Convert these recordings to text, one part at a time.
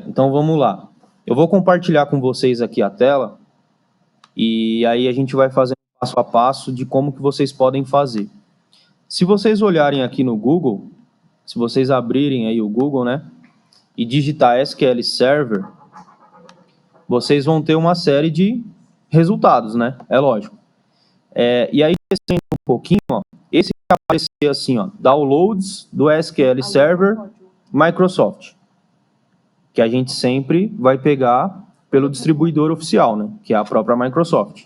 Então vamos lá. Eu vou compartilhar com vocês aqui a tela e aí a gente vai fazer um passo a passo de como que vocês podem fazer. Se vocês olharem aqui no Google, se vocês abrirem aí o Google, né, e digitar SQL Server, vocês vão ter uma série de resultados, né? É lógico. E aí, descendo um pouquinho, ó, esse vai aparecer assim, ó, downloads do SQL Server Microsoft, que a gente sempre vai pegar pelo distribuidor oficial, né? Que é a própria Microsoft.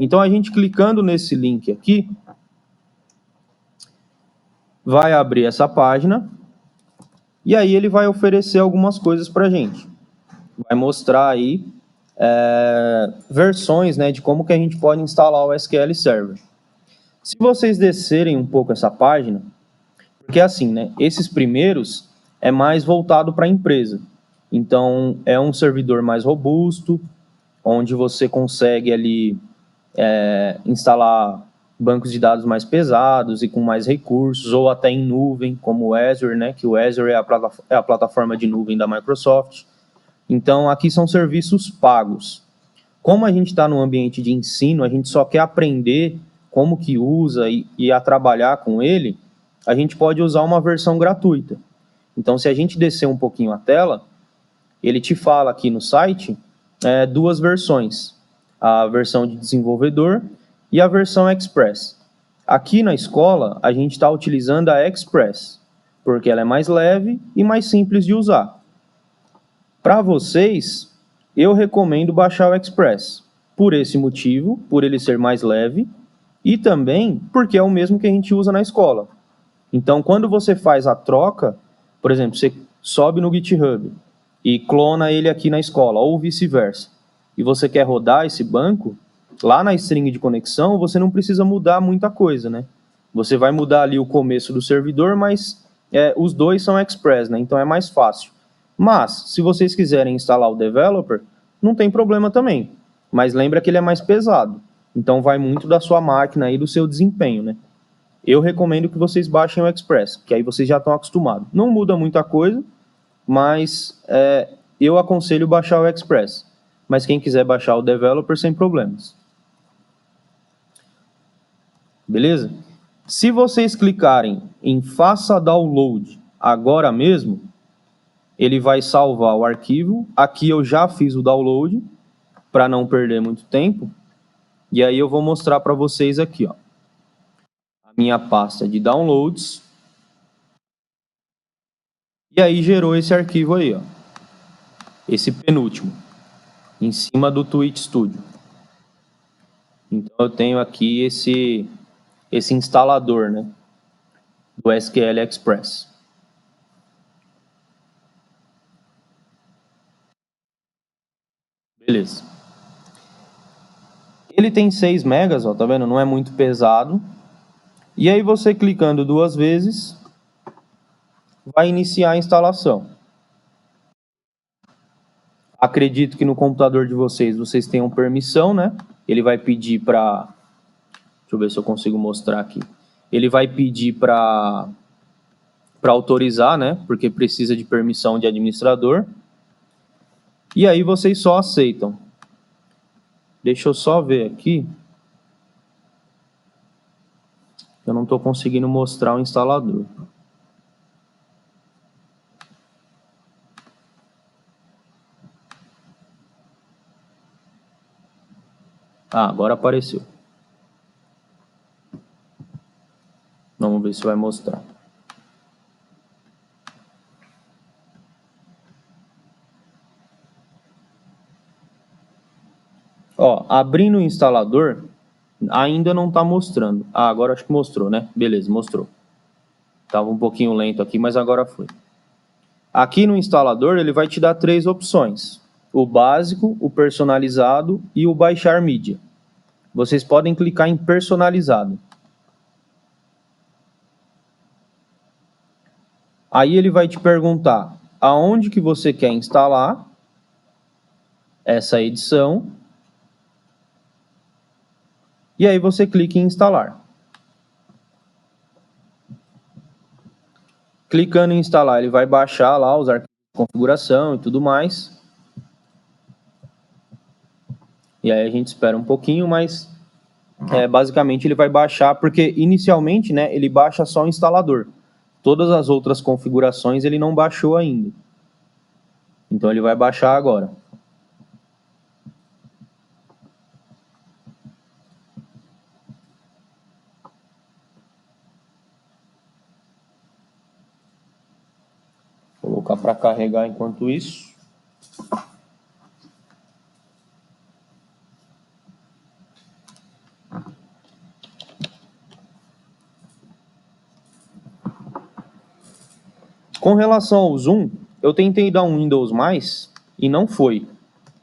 Então, a gente clicando nesse link aqui, vai abrir essa página e aí ele vai oferecer algumas coisas para a gente. Vai mostrar aí versões, né, de como que a gente pode instalar o SQL Server. Se vocês descerem um pouco essa página, porque assim, né, esses primeiros é mais voltado para a empresa. Então, é um servidor mais robusto, onde você consegue ali instalar bancos de dados mais pesados e com mais recursos, ou até em nuvem, como o Azure, né, que o Azure é a plataforma de nuvem da Microsoft. Então, aqui são serviços pagos. Como a gente está no ambiente de ensino, a gente só quer aprender como que usa e a trabalhar com ele, a gente pode usar uma versão gratuita. Então, se a gente descer um pouquinho a tela, ele te fala aqui no site duas versões, a versão de desenvolvedor e a versão Express. Aqui na escola, a gente está utilizando a Express, porque ela é mais leve e mais simples de usar. Para vocês, eu recomendo baixar o Express, por esse motivo, por ele ser mais leve, e também porque é o mesmo que a gente usa na escola. Então, quando você faz a troca, por exemplo, você sobe no GitHub e clona ele aqui na escola, ou vice-versa, e você quer rodar esse banco, lá na string de conexão, você não precisa mudar muita coisa, né? Você vai mudar ali o começo do servidor, mas os dois são Express, né? Então é mais fácil. Mas, se vocês quiserem instalar o developer, não tem problema também. Mas lembra que ele é mais pesado. Então vai muito da sua máquina e do seu desempenho, né? Eu recomendo que vocês baixem o Express, que aí vocês já estão acostumados. Não muda muita coisa, mas eu aconselho baixar o Express. Mas quem quiser baixar o developer, sem problemas. Beleza? Se vocês clicarem em faça download agora mesmo, ele vai salvar o arquivo. Aqui eu já fiz o download, para não perder muito tempo. E aí eu vou mostrar para vocês aqui, ó, a minha pasta de downloads. E aí gerou esse arquivo aí, ó, esse penúltimo, em cima do Twitch Studio. Então eu tenho aqui esse instalador, né, do SQL Express. Beleza. Ele tem 6 megas, ó, tá vendo? Não é muito pesado. E aí você clicando 2 vezes, vai iniciar a instalação. Acredito que no computador de vocês tenham permissão, né? Ele vai pedir para... Deixa eu ver se eu consigo mostrar aqui. Ele vai pedir para autorizar, né? Porque precisa de permissão de administrador. E aí vocês só aceitam. Deixa eu só ver aqui. Eu não estou conseguindo mostrar o instalador. Ah, agora apareceu. Vamos ver se vai mostrar. Ó, abrindo o instalador, ainda não está mostrando. Ah, agora acho que mostrou, né? Beleza, mostrou. Estava um pouquinho lento aqui, mas agora foi. Aqui no instalador, ele vai te dar 3 opções. O básico, o personalizado e o baixar mídia. Vocês podem clicar em personalizado. Aí ele vai te perguntar aonde que você quer instalar essa edição. E aí você clica em instalar. Clicando em instalar, ele vai baixar lá os arquivos configuração e tudo mais. E aí a gente espera um pouquinho, mas basicamente ele vai baixar, porque inicialmente, né, ele baixa só o instalador. Todas as outras configurações ele não baixou ainda. Então ele vai baixar agora. Vou colocar para carregar enquanto isso. Com relação ao Zoom, eu tentei dar um Windows+, e não foi.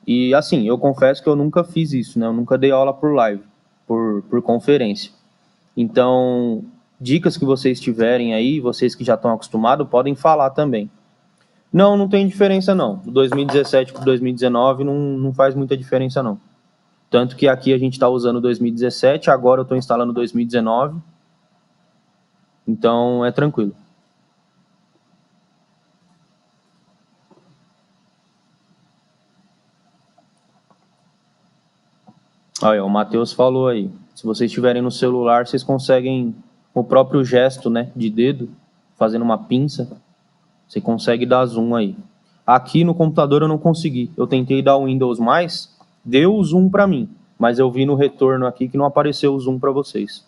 E assim, eu confesso que eu nunca fiz isso, né? Eu nunca dei aula por live, por conferência. Então, dicas que vocês tiverem aí, vocês que já estão acostumados, podem falar também. Não, não tem diferença não. Do 2017 para 2019 não faz muita diferença não. Tanto que aqui a gente está usando 2017, agora eu estou instalando 2019. Então, é tranquilo. Aí, ó, o Matheus falou aí. Se vocês estiverem no celular, vocês conseguem, com o próprio gesto, né, de dedo, fazendo uma pinça, você consegue dar zoom aí. Aqui no computador eu não consegui. Eu tentei dar o Windows+, deu o zoom para mim, mas eu vi no retorno aqui que não apareceu o zoom para vocês.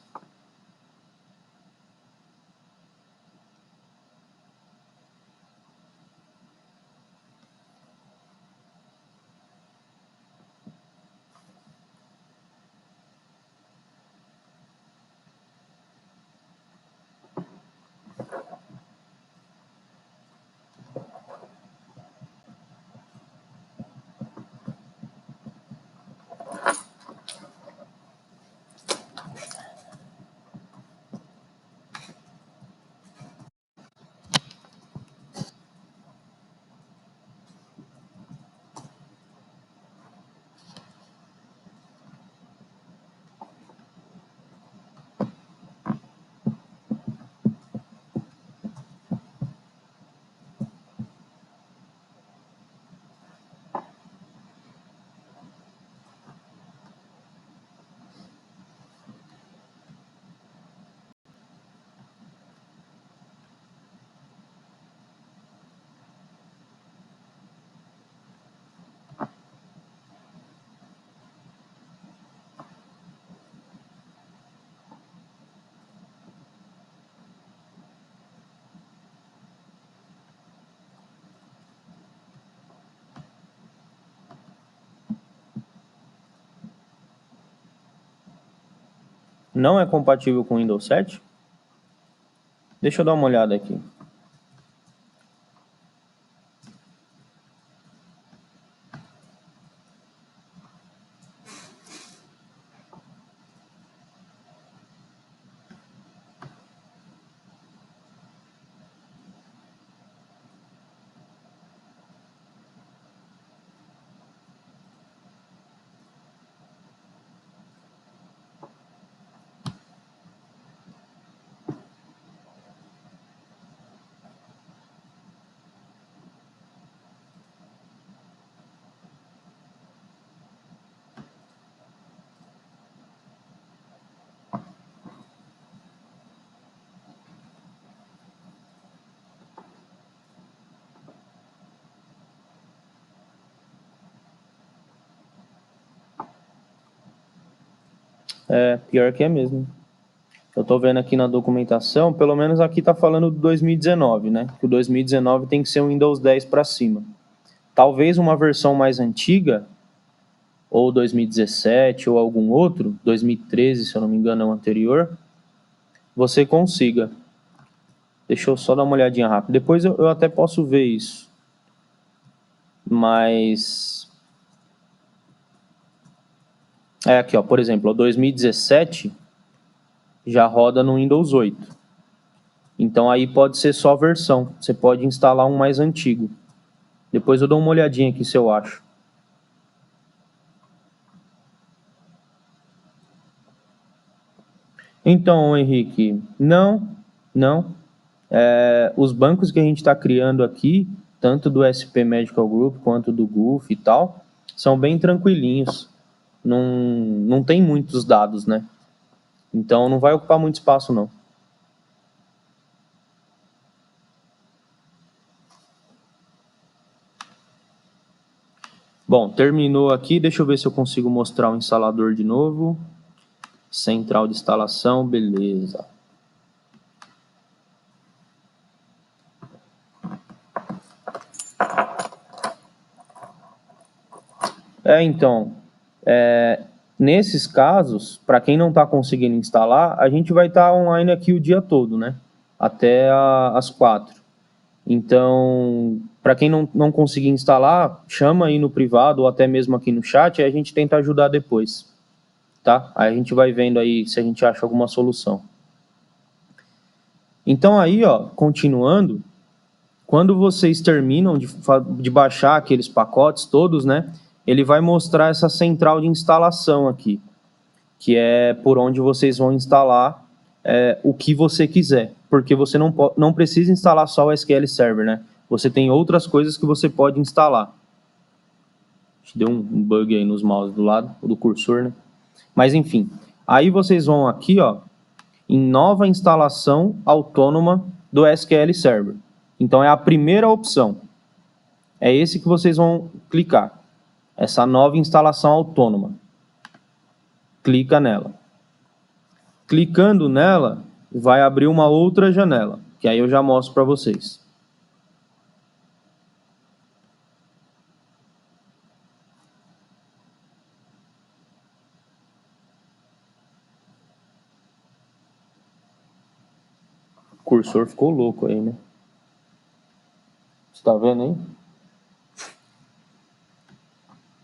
Não é compatível com o Windows 7? Deixa eu dar uma olhada aqui. Pior que é mesmo. Eu tô vendo aqui na documentação, pelo menos aqui tá falando do 2019, né? Que o 2019 tem que ser um Windows 10 para cima. Talvez uma versão mais antiga, ou 2017, ou algum outro, 2013, se eu não me engano, é o anterior, você consiga. Deixa eu só dar uma olhadinha rápida. Depois eu até posso ver isso. Mas... aqui, ó, por exemplo, o 2017 já roda no Windows 8. Então aí pode ser só versão. Você pode instalar um mais antigo. Depois eu dou uma olhadinha aqui se eu acho. Então, Henrique, não. Os bancos que a gente está criando aqui tanto do SP Medical Group quanto do GUF e tal, são bem tranquilinhos. Não tem muitos dados, né? Então não vai ocupar muito espaço, não. Bom, terminou aqui. Deixa eu ver se eu consigo mostrar o instalador de novo. Central de instalação, beleza. Então, nesses casos, para quem não está conseguindo instalar, a gente vai estar online aqui o dia todo, né? Até às 4. Então, para quem não conseguir instalar, chama aí no privado ou até mesmo aqui no chat, aí a gente tenta ajudar depois, tá? Aí a gente vai vendo aí se a gente acha alguma solução. Então aí, ó, continuando, quando vocês terminam de baixar aqueles pacotes todos, né, ele vai mostrar essa central de instalação aqui, que é por onde vocês vão instalar o que você quiser, porque você não precisa instalar só o SQL Server, né? Você tem outras coisas que você pode instalar. Deu um bug aí nos mouse do lado, do cursor, né? Mas enfim, aí vocês vão aqui, ó, em nova instalação autônoma do SQL Server. Então é a primeira opção. É esse que vocês vão clicar. Essa nova instalação autônoma. Clica nela. Clicando nela, vai abrir uma outra janela, que aí eu já mostro para vocês. O cursor ficou louco aí, né? Você tá vendo aí?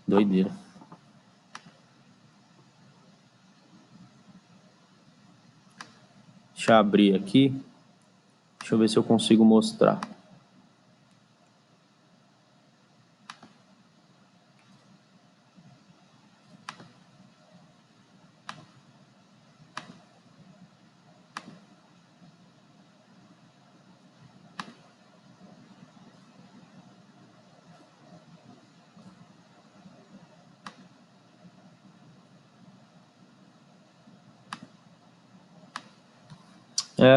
Doideira. Deixa eu abrir aqui. Deixa eu ver se eu consigo mostrar.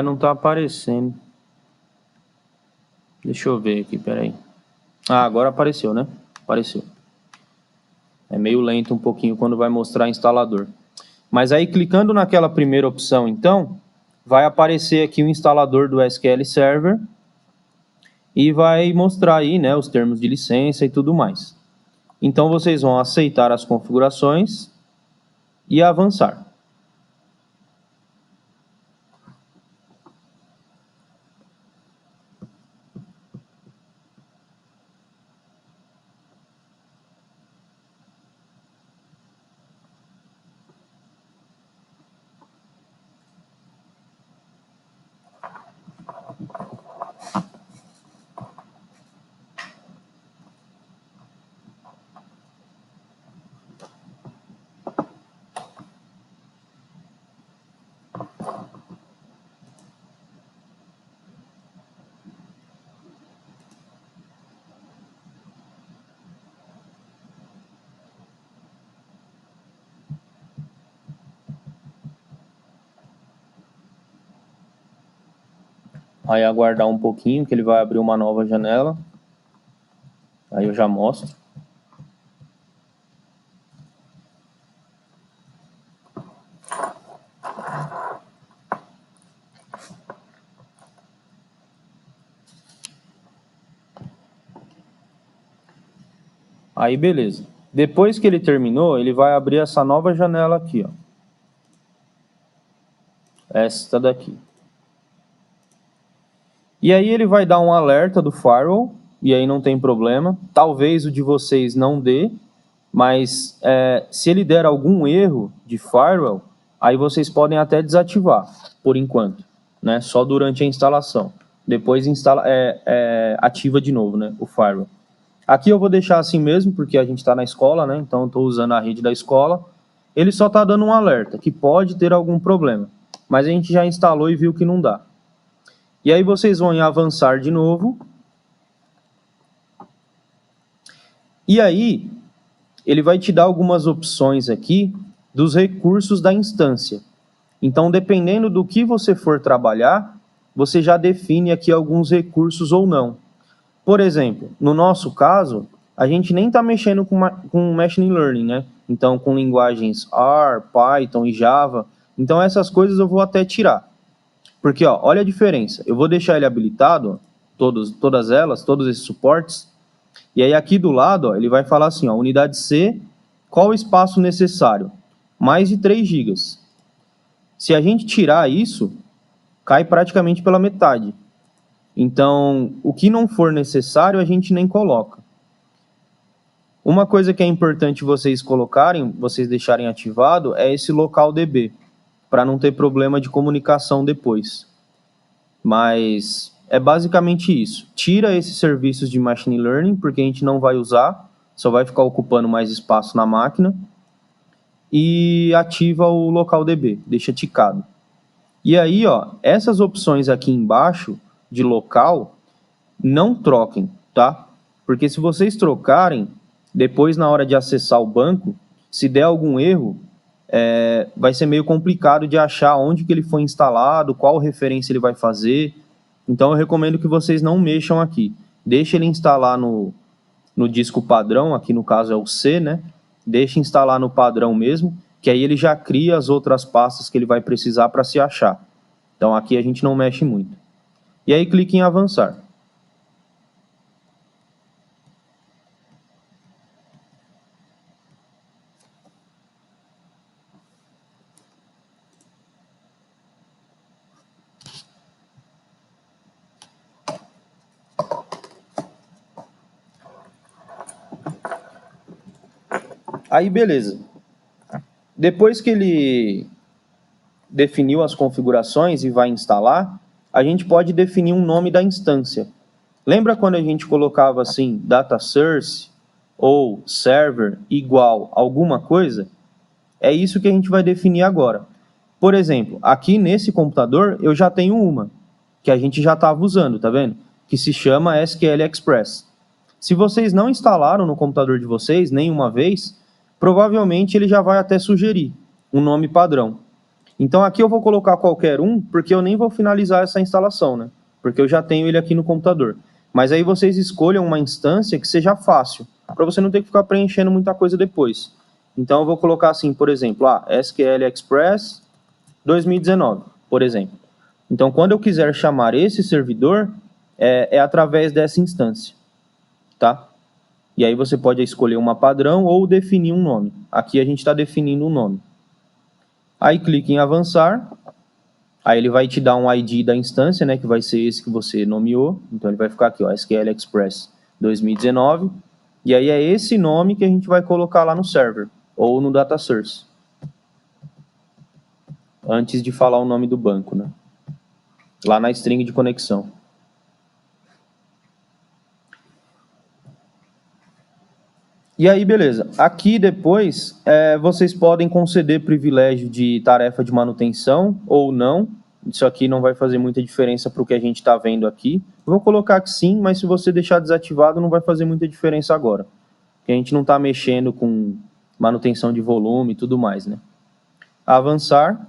Não tá aparecendo. Deixa eu ver aqui, peraí. Agora apareceu, né? Apareceu. É meio lento um pouquinho quando vai mostrar instalador. Mas aí, clicando naquela primeira opção, então, vai aparecer aqui o instalador do SQL Server e vai mostrar aí, né, os termos de licença e tudo mais. Então, vocês vão aceitar as configurações e avançar. Aí aguardar um pouquinho que ele vai abrir uma nova janela. Aí eu já mostro. Aí beleza. Depois que ele terminou, ele vai abrir essa nova janela aqui, ó. Esta daqui. E aí ele vai dar um alerta do firewall, e aí não tem problema. Talvez o de vocês não dê, mas se ele der algum erro de firewall, aí vocês podem até desativar, por enquanto, né? Só durante a instalação. Depois ativa de novo, né, o firewall. Aqui eu vou deixar assim mesmo, porque a gente está na escola, né? Então eu estou usando a rede da escola. Ele só está dando um alerta, que pode ter algum problema. Mas a gente já instalou e viu que não dá. E aí vocês vão em avançar de novo. E aí, ele vai te dar algumas opções aqui dos recursos da instância. Então, dependendo do que você for trabalhar, você já define aqui alguns recursos ou não. Por exemplo, no nosso caso, a gente nem está mexendo com Machine Learning, né? Então, com linguagens R, Python e Java. Então, essas coisas eu vou até tirar. Porque, ó, olha a diferença. Eu vou deixar ele habilitado, todas elas, todos esses suportes. E aí, aqui do lado, ó, ele vai falar assim, ó, unidade C, qual o espaço necessário? Mais de 3 GB. Se a gente tirar isso, cai praticamente pela metade. Então, o que não for necessário, a gente nem coloca. Uma coisa que é importante vocês colocarem, vocês deixarem ativado, é esse local DB, para não ter problema de comunicação depois. Mas é basicamente isso. Tira esses serviços de Machine Learning, porque a gente não vai usar, só vai ficar ocupando mais espaço na máquina. E ativa o local DB, deixa ticado. E aí, ó, essas opções aqui embaixo, de local, não troquem, tá? Porque se vocês trocarem, depois na hora de acessar o banco, se der algum erro, vai ser meio complicado de achar onde que ele foi instalado, qual referência ele vai fazer. Então eu recomendo que vocês não mexam aqui. Deixe ele instalar no disco padrão, aqui no caso é o C, né? Deixe instalar no padrão mesmo, que aí ele já cria as outras pastas que ele vai precisar para se achar. Então aqui a gente não mexe muito. E aí clique em avançar. Aí beleza. Depois que ele definiu as configurações e vai instalar, a gente pode definir um nome da instância. Lembra quando a gente colocava assim, data source ou server igual alguma coisa? É isso que a gente vai definir agora. Por exemplo, aqui nesse computador eu já tenho uma, que a gente já estava usando, tá vendo? Que se chama SQL Express. Se vocês não instalaram no computador de vocês nenhuma vez, provavelmente ele já vai até sugerir um nome padrão. Então aqui eu vou colocar qualquer um, porque eu nem vou finalizar essa instalação, né? Porque eu já tenho ele aqui no computador. Mas aí vocês escolham uma instância que seja fácil, para você não ter que ficar preenchendo muita coisa depois. Então eu vou colocar assim, por exemplo, SQL Express 2019, por exemplo. Então quando eu quiser chamar esse servidor, é através dessa instância, tá? E aí você pode escolher uma padrão ou definir um nome. Aqui a gente está definindo um nome. Aí clique em avançar. Aí ele vai te dar um ID da instância, né, que vai ser esse que você nomeou. Então ele vai ficar aqui, ó, SQL Express 2019. E aí é esse nome que a gente vai colocar lá no server ou no data source. Antes de falar o nome do banco, né? Lá na string de conexão. E aí, beleza. Aqui depois, vocês podem conceder privilégio de tarefa de manutenção ou não. Isso aqui não vai fazer muita diferença para o que a gente está vendo aqui. Vou colocar que sim, mas se você deixar desativado, não vai fazer muita diferença agora. Porque a gente não está mexendo com manutenção de volume e tudo mais, né? Avançar.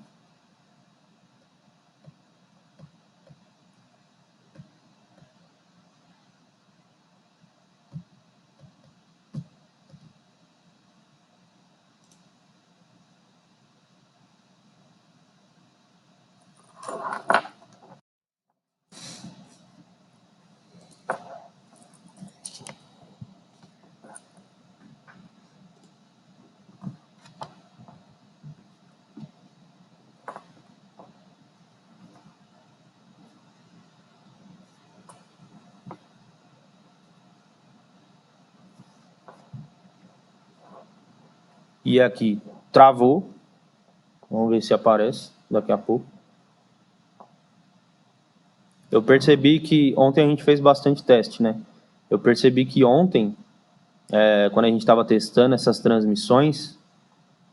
E aqui travou. Vamos ver se aparece daqui a pouco. Eu percebi que ontem a gente fez bastante teste, né? Eu percebi que ontem, quando a gente estava testando essas transmissões,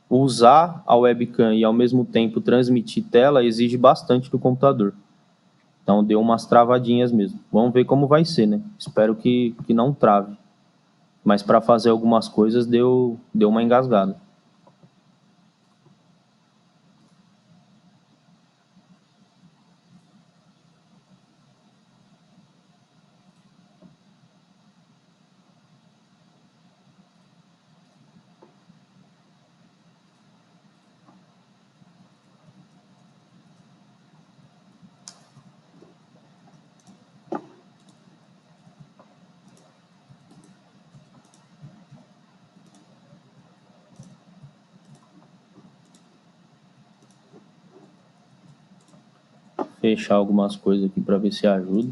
usar a webcam e ao mesmo tempo transmitir tela exige bastante do computador. Então deu umas travadinhas mesmo. Vamos ver como vai ser, né? Espero que não trave. mas para fazer algumas coisas deu uma engasgada. Fechar algumas coisas aqui para ver se ajuda.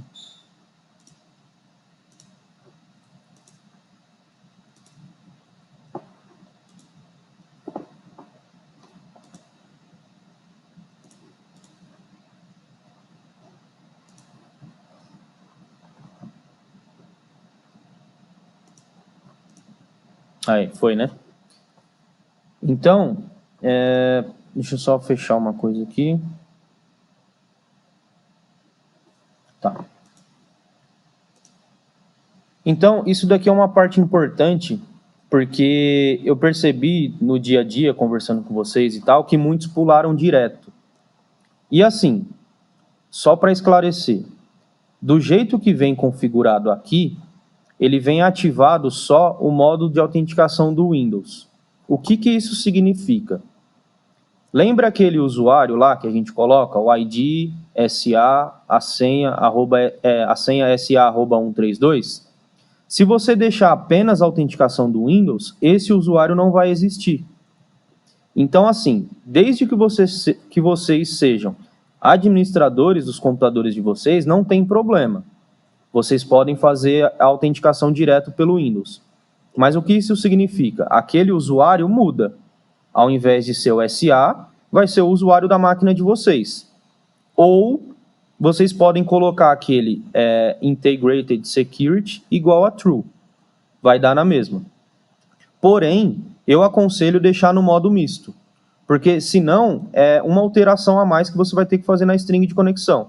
Aí, foi, né? Então, deixa eu só fechar uma coisa aqui. Tá. Então, isso daqui é uma parte importante, porque eu percebi no dia a dia, conversando com vocês e tal, que muitos pularam direto. E assim, só para esclarecer, do jeito que vem configurado aqui, ele vem ativado só o modo de autenticação do Windows. O que isso significa? Lembra aquele usuário lá que a gente coloca, o ID, SA, a senha, a senha SA@132? Se você deixar apenas a autenticação do Windows, esse usuário não vai existir. Então, assim, desde que vocês sejam administradores dos computadores de vocês, não tem problema. Vocês podem fazer a autenticação direto pelo Windows. Mas o que isso significa? Aquele usuário muda. Ao invés de ser o SA, vai ser o usuário da máquina de vocês. Ou vocês podem colocar aquele Integrated Security igual a True. Vai dar na mesma. Porém, eu aconselho deixar no modo misto. Porque senão é uma alteração a mais que você vai ter que fazer na string de conexão.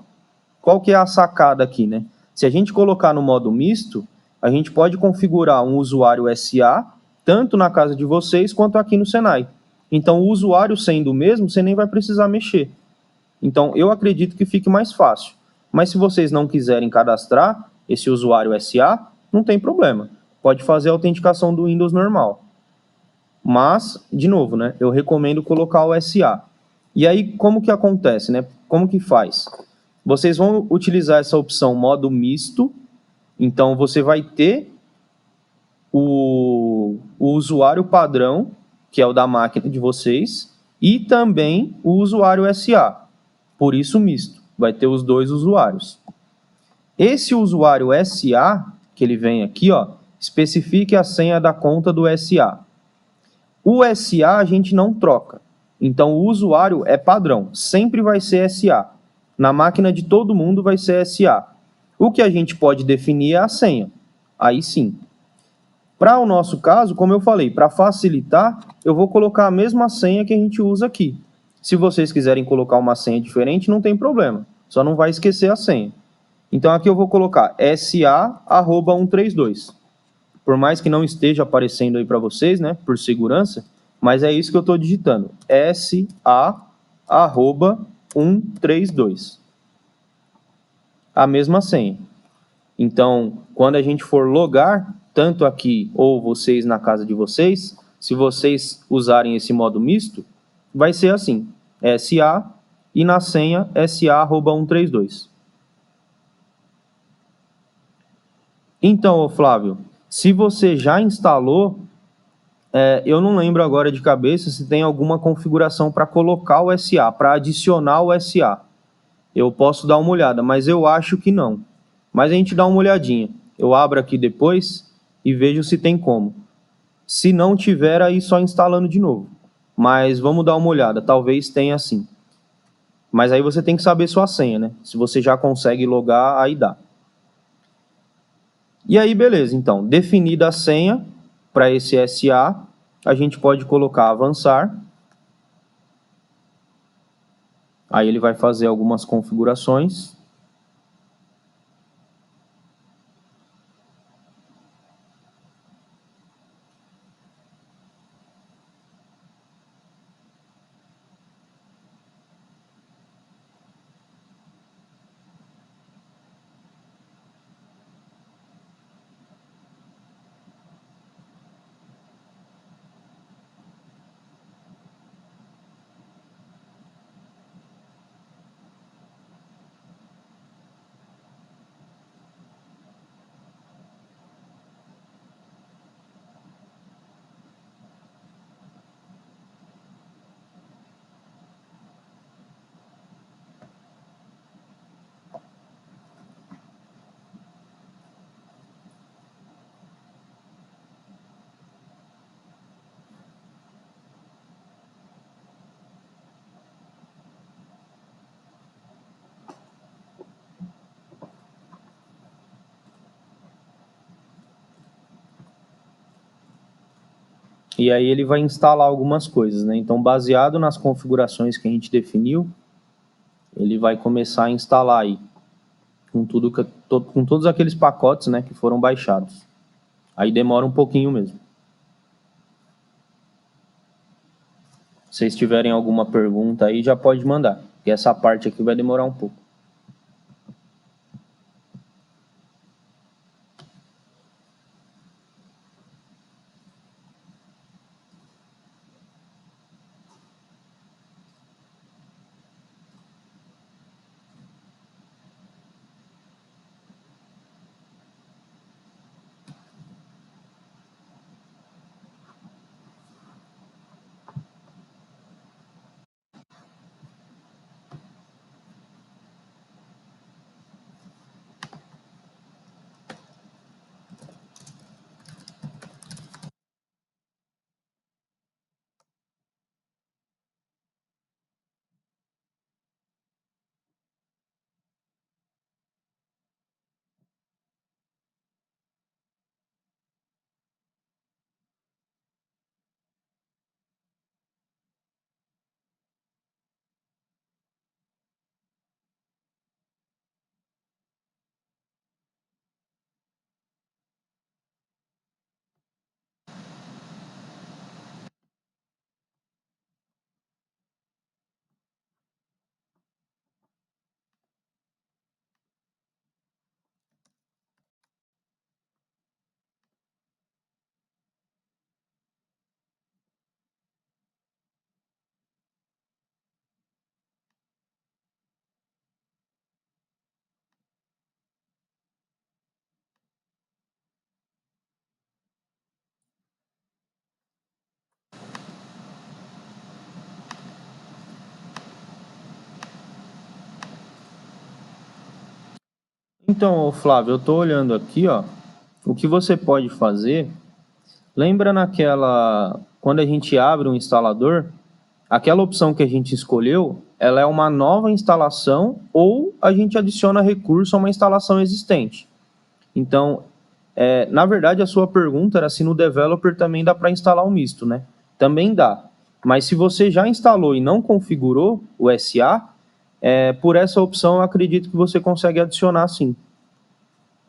Qual que é a sacada aqui, né? Se a gente colocar no modo misto, a gente pode configurar um usuário SA, tanto na casa de vocês quanto aqui no Senai. Então, o usuário sendo o mesmo, você nem vai precisar mexer. Então, eu acredito que fique mais fácil. Mas se vocês não quiserem cadastrar esse usuário SA, não tem problema. Pode fazer a autenticação do Windows normal. Mas, de novo, né, eu recomendo colocar o SA. E aí, como que acontece, né? Como que faz? Vocês vão utilizar essa opção modo misto. Então, você vai ter o usuário padrão, que é o da máquina de vocês, e também o usuário SA. Por isso, misto. Vai ter os dois usuários. Esse usuário SA, que ele vem aqui, ó, especifique a senha da conta do SA. O SA a gente não troca. Então, o usuário é padrão. Sempre vai ser SA. Na máquina de todo mundo vai ser SA. O que a gente pode definir é a senha. Aí sim. Para o nosso caso, como eu falei, para facilitar, eu vou colocar a mesma senha que a gente usa aqui. Se vocês quiserem colocar uma senha diferente, não tem problema. Só não vai esquecer a senha. Então, aqui eu vou colocar SA@132. Por mais que não esteja aparecendo aí para vocês, né, por segurança, mas é isso que eu estou digitando. SA@132. A mesma senha. Então, quando a gente for logar, tanto aqui ou vocês na casa de vocês, se vocês usarem esse modo misto, vai ser assim, SA e na senha SA@132. Então, Flávio, se você já instalou, eu não lembro agora de cabeça se tem alguma configuração para colocar o SA, para adicionar o SA. Eu posso dar uma olhada, mas eu acho que não. Mas a gente dá uma olhadinha. Eu abro aqui depois e vejo se tem como. Se não tiver, aí só instalando de novo. Mas vamos dar uma olhada, talvez tenha sim. Mas aí você tem que saber sua senha, né? Se você já consegue logar, aí dá. E aí, beleza, então, definida a senha para esse SA, a gente pode colocar avançar. Aí ele vai fazer algumas configurações. e aí ele vai instalar algumas coisas, né? Então, baseado nas configurações que a gente definiu, ele vai começar a instalar aí, com tudo com todos aqueles pacotes, né, que foram baixados. Aí demora um pouquinho mesmo. Se vocês tiverem alguma pergunta aí, já pode mandar, porque essa parte aqui vai demorar um pouco. Então, Flávio, eu estou olhando aqui, ó, o que você pode fazer. Lembra naquela, quando a gente abre um instalador, aquela opção que a gente escolheu, ela é uma nova instalação ou a gente adiciona recurso a uma instalação existente. Então, na verdade, a sua pergunta era se no developer também dá para instalar um misto, né? Também dá. Mas se você já instalou e não configurou o SA, por essa opção eu acredito que você consegue adicionar sim.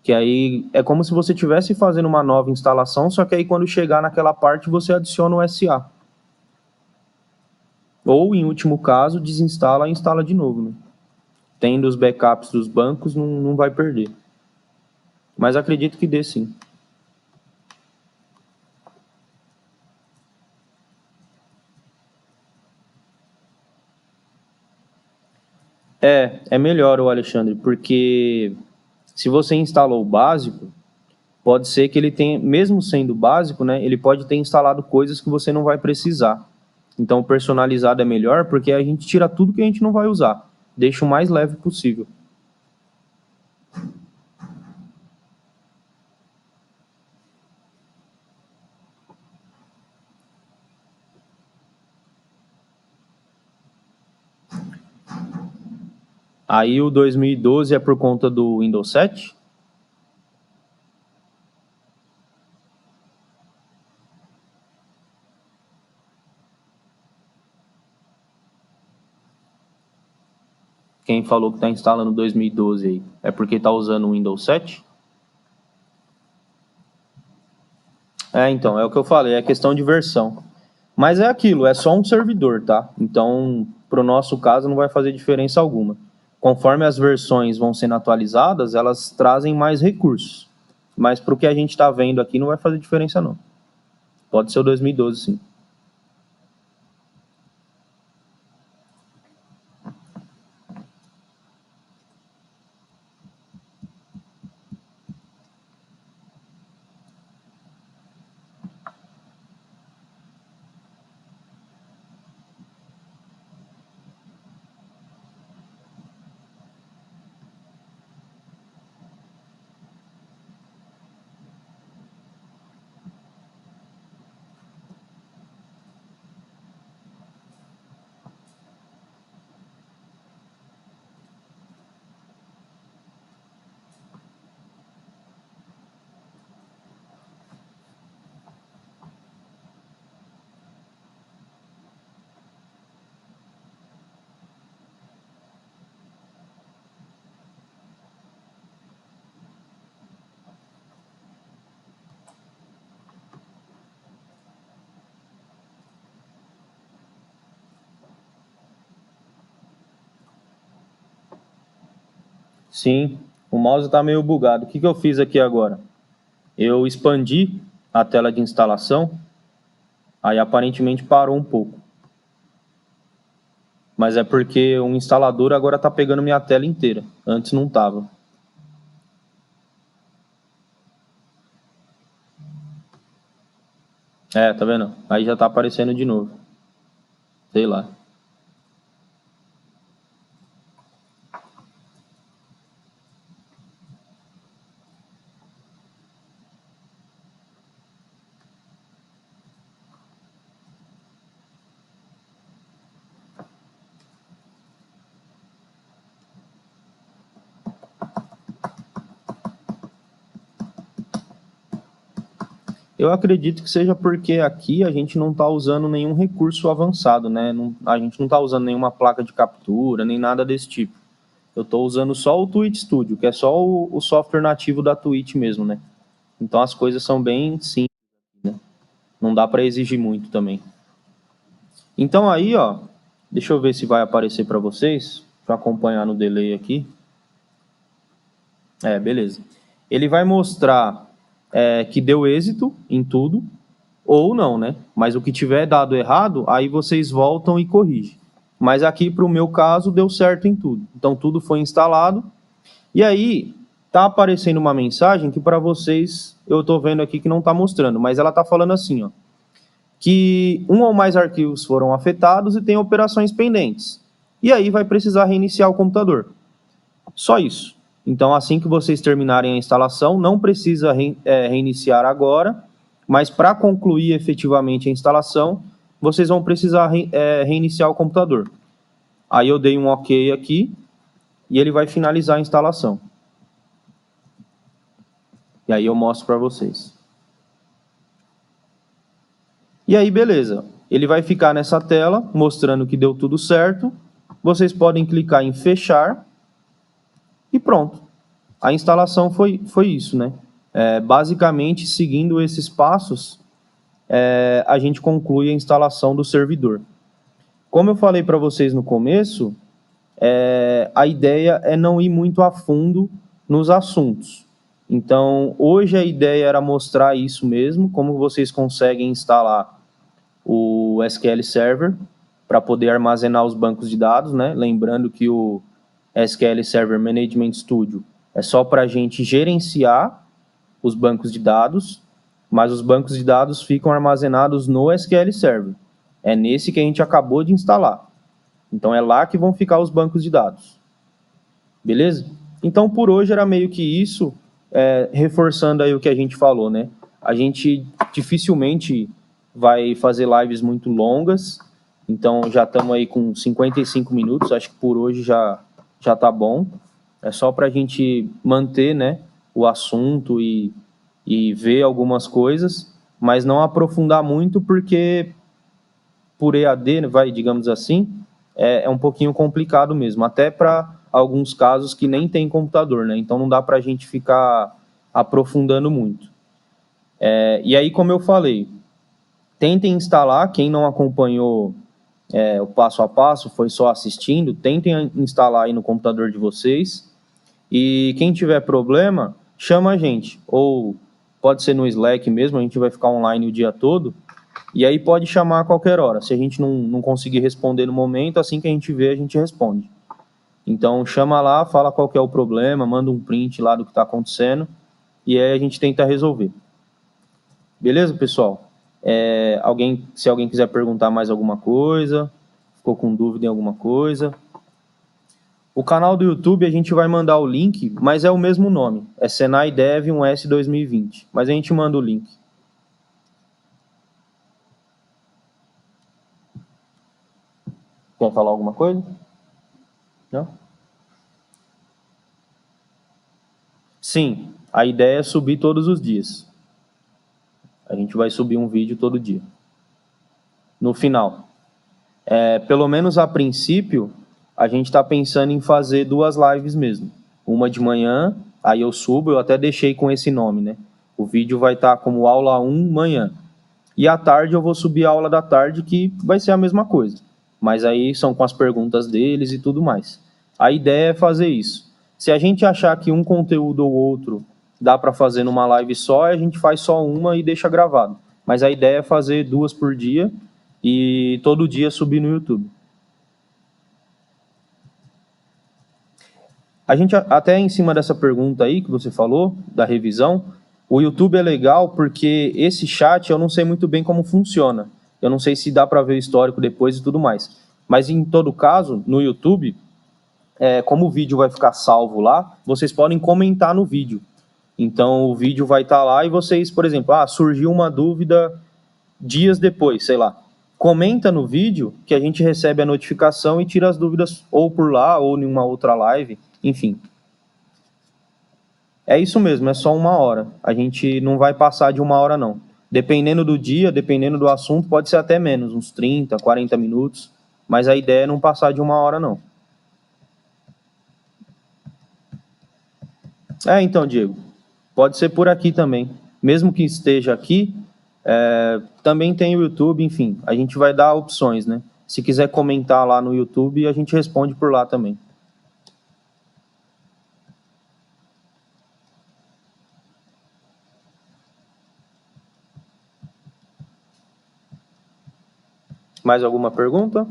Que aí é como se você estivesse fazendo uma nova instalação, só que aí quando chegar naquela parte você adiciona o SA. Ou, em último caso, desinstala e instala de novo, né? Tendo os backups dos bancos, não vai perder. Mas acredito que dê sim. É melhor, o Alexandre, porque se você instalou o básico, pode ser que ele tenha, mesmo sendo básico, né, ele pode ter instalado coisas que você não vai precisar. Então, o personalizado é melhor porque a gente tira tudo que a gente não vai usar, deixa o mais leve possível. Aí o 2012 é por conta do Windows 7? Quem falou que está instalando 2012 aí? É porque está usando o Windows 7? Então, é o que eu falei, é questão de versão. Mas é aquilo, é só um servidor, tá? Então, para o nosso caso, não vai fazer diferença alguma. Conforme as versões vão sendo atualizadas, elas trazem mais recursos. Mas para o que a gente está vendo aqui, não vai fazer diferença, não. Pode ser o 2012, sim. Sim, o mouse está meio bugado. O que eu fiz aqui agora? Eu expandi a tela de instalação, aí aparentemente parou um pouco. Mas é porque o instalador agora está pegando minha tela inteira. Antes não estava. É, tá vendo? Aí já está aparecendo de novo. Sei lá. Eu acredito que seja porque aqui a gente não está usando nenhum recurso avançado, né? A gente não está usando nenhuma placa de captura, nem nada desse tipo. Eu estou usando só o Twitch Studio, que é só o software nativo da Twitch mesmo, né? Então as coisas são bem simples, né? Não dá para exigir muito também. Então aí, ó, deixa eu ver se vai aparecer para vocês, para acompanhar no delay aqui. Beleza. Ele vai mostrar que deu êxito em tudo, ou não, né? Mas o que tiver dado errado, aí vocês voltam e corrigem. Mas aqui, para o meu caso, deu certo em tudo. Então, tudo foi instalado. E aí, tá aparecendo uma mensagem que para vocês, eu estou vendo aqui que não está mostrando, mas ela está falando assim, ó, que um ou mais arquivos foram afetados e tem operações pendentes. E aí vai precisar reiniciar o computador. Só isso. Então, assim que vocês terminarem a instalação, não precisa reiniciar agora, mas para concluir efetivamente a instalação, vocês vão precisar reiniciar o computador. Aí eu dei um OK aqui e ele vai finalizar a instalação. E aí eu mostro para vocês. E aí, beleza. Ele vai ficar nessa tela, mostrando que deu tudo certo. Vocês podem clicar em fechar e pronto. A instalação foi isso, né? Basicamente, seguindo esses passos, a gente conclui a instalação do servidor. Como eu falei para vocês no começo, a ideia é não ir muito a fundo nos assuntos. Então, hoje a ideia era mostrar isso mesmo, como vocês conseguem instalar o SQL Server para poder armazenar os bancos de dados, né? Lembrando que o SQL Server Management Studio é só para a gente gerenciar os bancos de dados, mas os bancos de dados ficam armazenados no SQL Server. É nesse que a gente acabou de instalar. Então, é lá que vão ficar os bancos de dados. Beleza? Então, por hoje era meio que isso, reforçando aí o que a gente falou, né? A gente dificilmente vai fazer lives muito longas, então já estamos aí com 55 minutos, acho que por hoje já tá bom. É só para a gente manter, né, o assunto e ver algumas coisas, mas não aprofundar muito, porque por EAD, digamos assim, é um pouquinho complicado mesmo, até para alguns casos que nem tem computador, né? Então não dá para a gente ficar aprofundando muito. E aí, como eu falei, tentem instalar, quem não acompanhou o passo a passo, foi só assistindo, tentem instalar aí no computador de vocês, e quem tiver problema, chama a gente, ou pode ser no Slack mesmo, a gente vai ficar online o dia todo, e aí pode chamar a qualquer hora. Se a gente não conseguir responder no momento, assim que a gente vê, a gente responde. Então, chama lá, fala qual que é o problema, manda um print lá do que está acontecendo, e aí a gente tenta resolver. Beleza, pessoal? Se alguém quiser perguntar mais alguma coisa, ficou com dúvida em alguma coisa. O canal do YouTube a gente vai mandar o link, mas é o mesmo nome. É Senai Dev 1S 2020. Mas a gente manda o link. Quer falar alguma coisa? Não? Sim, a ideia é subir todos os dias. A gente vai subir um vídeo todo dia. No final. Pelo menos a princípio, a gente está pensando em fazer 2 lives mesmo. Uma de manhã, aí eu subo, eu até deixei com esse nome, né? O vídeo vai estar como aula 1 manhã. E à tarde eu vou subir a aula da tarde, que vai ser a mesma coisa. Mas aí são com as perguntas deles e tudo mais. A ideia é fazer isso. Se a gente achar que um conteúdo ou outro dá para fazer numa live só, a gente faz só uma e deixa gravado. Mas a ideia é fazer 2 por dia e todo dia subir no YouTube. A gente, até em cima dessa pergunta aí que você falou, da revisão, o YouTube é legal porque esse chat eu não sei muito bem como funciona. Eu não sei se dá para ver o histórico depois e tudo mais. Mas em todo caso, no YouTube, como o vídeo vai ficar salvo lá, vocês podem comentar no vídeo. Então o vídeo vai estar lá e vocês, por exemplo, surgiu uma dúvida dias depois, sei lá. Comenta no vídeo que a gente recebe a notificação e tira as dúvidas ou por lá ou em uma outra live, enfim. É isso mesmo, é só 1 hora. A gente não vai passar de 1 hora, não. Dependendo do dia, dependendo do assunto, pode ser até menos, uns 30, 40 minutos. Mas a ideia é não passar de 1 hora, não. Então, Diego, pode ser por aqui também. Mesmo que esteja aqui, também tem o YouTube, enfim, a gente vai dar opções, né? Se quiser comentar lá no YouTube, a gente responde por lá também. Mais alguma pergunta?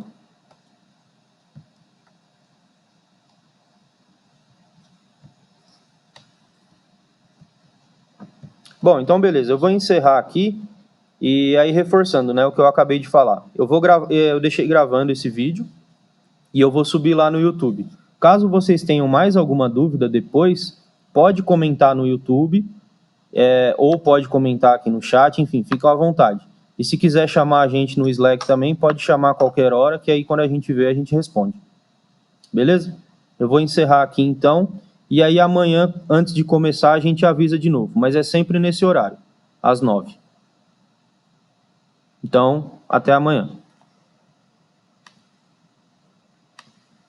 Bom, então beleza, eu vou encerrar aqui e aí reforçando, né, o que eu acabei de falar. Eu deixei gravando esse vídeo e eu vou subir lá no YouTube. Caso vocês tenham mais alguma dúvida depois, pode comentar no YouTube, ou pode comentar aqui no chat, enfim, fica à vontade. E se quiser chamar a gente no Slack também, pode chamar a qualquer hora, que aí quando a gente vê, a gente responde. Beleza? Eu vou encerrar aqui então, e aí amanhã, antes de começar, a gente avisa de novo, mas é sempre nesse horário, às 9. Então, até amanhã.